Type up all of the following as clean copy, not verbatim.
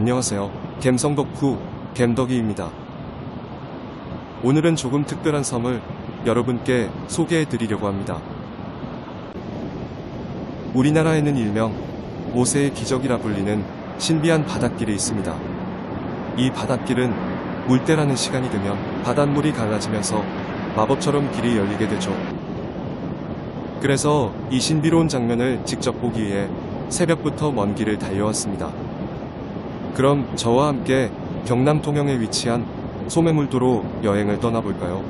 안녕하세요. 갬성 덕후 갬덕이입니다. 오늘은 조금 특별한 섬을 여러분께 소개해 드리려고 합니다. 우리나라에는 일명 모세의 기적이라 불리는 신비한 바닷길이 있습니다. 이 바닷길은 물때라는 시간이 되면 바닷물이 갈라지면서 마법처럼 길이 열리게 되죠. 그래서 이 신비로운 장면을 직접 보기 위해 새벽부터 먼 길을 달려왔습니다. 그럼 저와 함께 경남 통영에 위치한 소매물도로 여행을 떠나볼까요?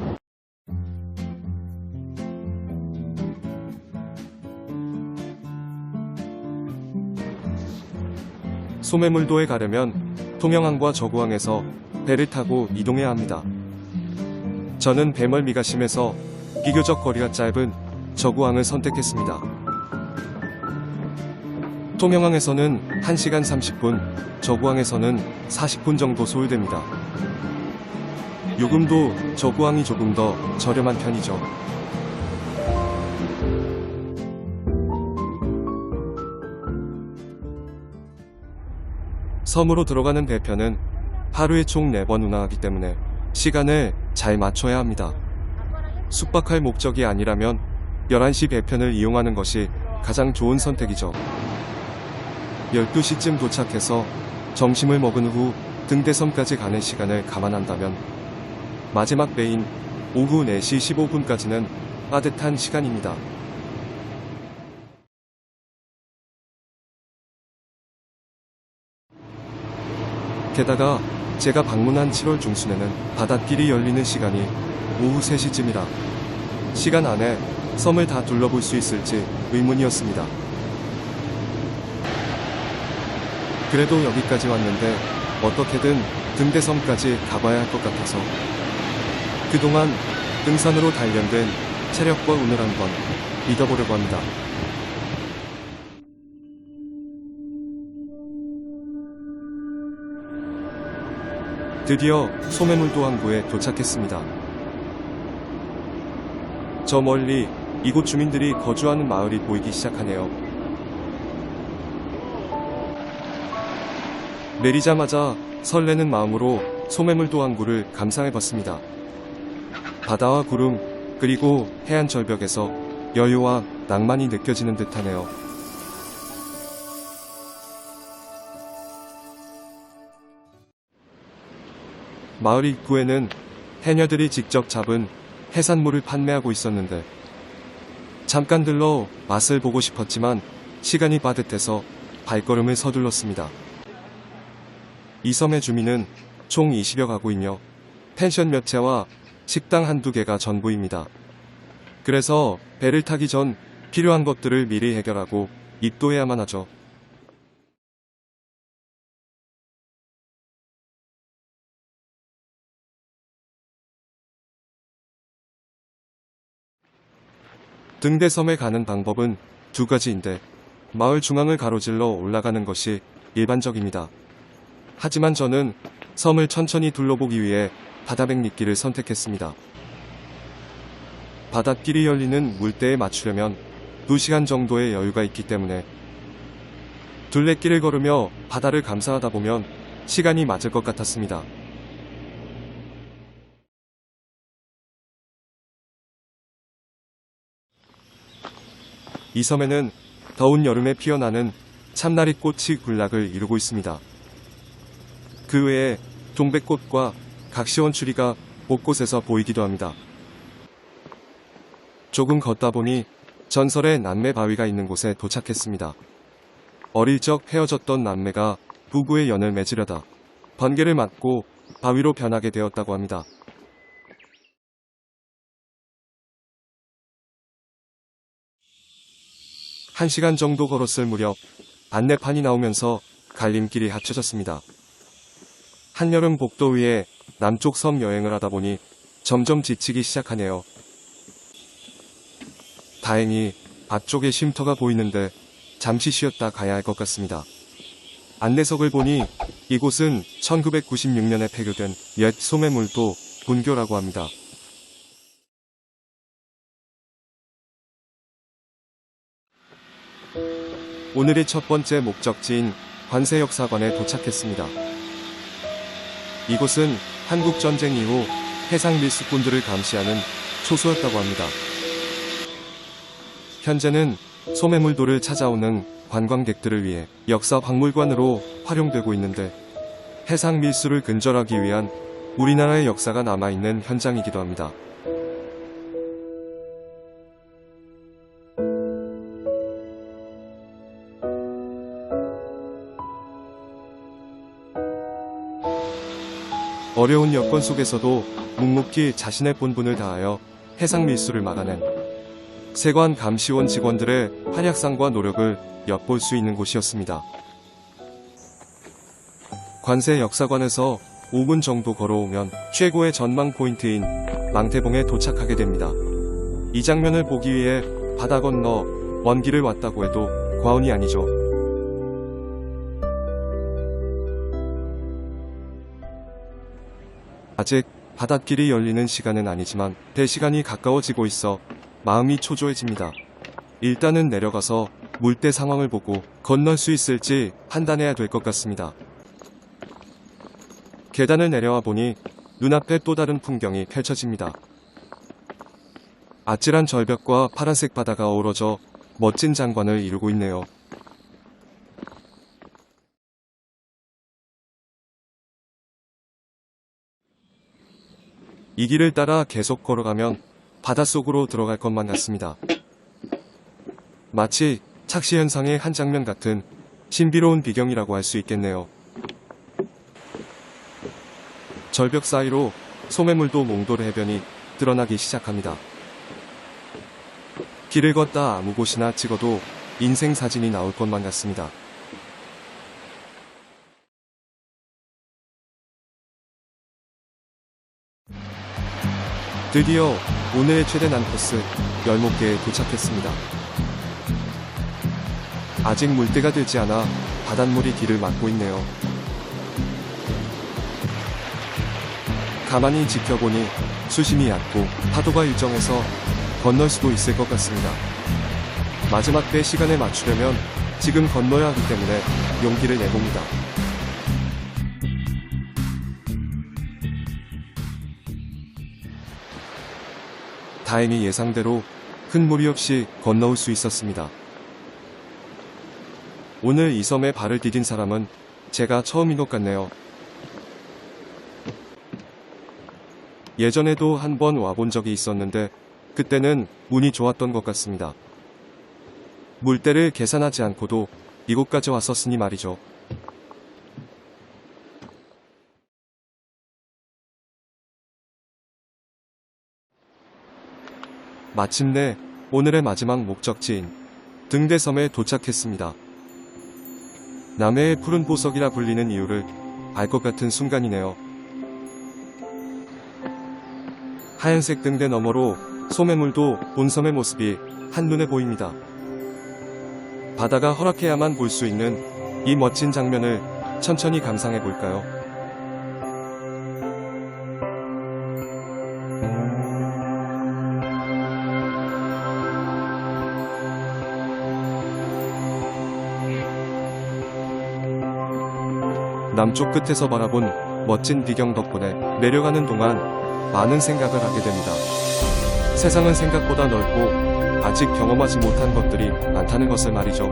소매물도에 가려면 통영항과 저구항에서 배를 타고 이동해야 합니다. 저는 배멀미가 심해서 비교적 거리가 짧은 저구항을 선택했습니다. 통영항에서는 1시간 30분, 저구항에서는 40분 정도 소요됩니다. 요금도 저구항이 조금 더 저렴한 편이죠. 섬으로 들어가는 배편은 하루에 총 4번 운항하기 때문에 시간을 잘 맞춰야 합니다. 숙박할 목적이 아니라면 11시 배편을 이용하는 것이 가장 좋은 선택이죠. 12시쯤 도착해서 점심을 먹은 후 등대섬까지 가는 시간을 감안한다면 마지막 배인 오후 4시 15분까지는 빠듯한 시간입니다. 게다가 제가 방문한 7월 중순에는 바닷길이 열리는 시간이 오후 3시쯤이라 시간 안에 섬을 다 둘러볼 수 있을지 의문이었습니다. 그래도 여기까지 왔는데 어떻게든 등대섬까지 가봐야 할 것 같아서 그동안 등산으로 단련된 체력과 운을 한번 믿어보려고 합니다. 드디어 소매물도 항구에 도착했습니다. 저 멀리 이곳 주민들이 거주하는 마을이 보이기 시작하네요. 내리자마자 설레는 마음으로 소매물도 항구를 감상해봤습니다. 바다와 구름 그리고 해안 절벽에서 여유와 낭만이 느껴지는 듯하네요. 마을 입구에는 해녀들이 직접 잡은 해산물을 판매하고 있었는데 잠깐 들러 맛을 보고 싶었지만 시간이 빠듯해서 발걸음을 서둘렀습니다. 이 섬의 주민은 총 20여 가구이며 펜션 몇 채와 식당 한두 개가 전부입니다. 그래서 배를 타기 전 필요한 것들을 미리 해결하고 입도해야만 하죠. 등대섬에 가는 방법은 두 가지인데 마을 중앙을 가로질러 올라가는 것이 일반적입니다. 하지만 저는 섬을 천천히 둘러보기 위해 바다백리길을 선택했습니다. 바닷길이 열리는 물때에 맞추려면 2시간 정도의 여유가 있기 때문에 둘레길을 걸으며 바다를 감상하다 보면 시간이 맞을 것 같았습니다. 이 섬에는 더운 여름에 피어나는 참나리 꽃이 군락을 이루고 있습니다. 그 외에 동백꽃과 각시원추리가 곳곳에서 보이기도 합니다. 조금 걷다 보니 전설의 남매 바위가 있는 곳에 도착했습니다. 어릴 적 헤어졌던 남매가 부부의 연을 맺으려다 번개를 맞고 바위로 변하게 되었다고 합니다. 한 시간 정도 걸었을 무렵 안내판이 나오면서 갈림길이 갖춰졌습니다. 한여름 복도 위에 남쪽 섬 여행을 하다 보니 점점 지치기 시작하네요. 다행히 앞쪽에 쉼터가 보이는데 잠시 쉬었다 가야 할 것 같습니다. 안내석을 보니 이곳은 1996년에 폐교된 옛 소매물도 본교라고 합니다. 오늘의 첫 번째 목적지인 관세역사관에 도착했습니다. 이곳은 한국전쟁 이후 해상 밀수꾼들을 감시하는 초소였다고 합니다. 현재는 소매물도를 찾아오는 관광객들을 위해 역사 박물관으로 활용되고 있는데 해상 밀수를 근절하기 위한 우리나라의 역사가 남아있는 현장이기도 합니다. 어려운 여건 속에서도 묵묵히 자신의 본분을 다하여 해상 밀수를 막아낸 세관 감시원 직원들의 활약상과 노력을 엿볼 수 있는 곳이었습니다. 관세 역사관에서 5분 정도 걸어오면 최고의 전망 포인트인 망태봉에 도착하게 됩니다. 이 장면을 보기 위해 바다 건너 먼 길을 왔다고 해도 과언이 아니죠. 아직 바닷길이 열리는 시간은 아니지만 대시간이 가까워지고 있어 마음이 초조해집니다. 일단은 내려가서 물때 상황을 보고 건널 수 있을지 판단해야 될 것 같습니다. 계단을 내려와 보니 눈앞에 또 다른 풍경이 펼쳐집니다. 아찔한 절벽과 파란색 바다가 어우러져 멋진 장관을 이루고 있네요. 이 길을 따라 계속 걸어가면 바닷속으로 들어갈 것만 같습니다. 마치 착시 현상의 한 장면 같은 신비로운 비경이라고 할 수 있겠네요. 절벽 사이로 소매물도 몽돌 해변이 드러나기 시작합니다. 길을 걷다 아무 곳이나 찍어도 인생 사진이 나올 것만 같습니다. 드디어 오늘의 최대 난코스 열목계에 도착했습니다. 아직 물때가 들지 않아 바닷물이 길을 막고 있네요. 가만히 지켜보니 수심이 얕고 파도가 일정해서 건널 수도 있을 것 같습니다. 마지막 배 시간에 맞추려면 지금 건너야 하기 때문에 용기를 내봅니다. 다행히 예상대로 큰 무리 없이 건너올 수 있었습니다. 오늘 이 섬에 발을 디딘 사람은 제가 처음인 것 같네요. 예전에도 한 번 와본 적이 있었는데 그때는 운이 좋았던 것 같습니다. 물때를 계산하지 않고도 이곳까지 왔었으니 말이죠. 마침내 오늘의 마지막 목적지인 등대섬에 도착했습니다. 남해의 푸른 보석이라 불리는 이유를 알 것 같은 순간이네요. 하얀색 등대 너머로 소매물도 본섬의 모습이 한눈에 보입니다. 바다가 허락해야만 볼 수 있는 이 멋진 장면을 천천히 감상해 볼까요? 남쪽 끝에서 바라본 멋진 비경 덕분에 내려가는 동안 많은 생각을 하게 됩니다. 세상은 생각보다 넓고 아직 경험하지 못한 것들이 많다는 것을 말이죠.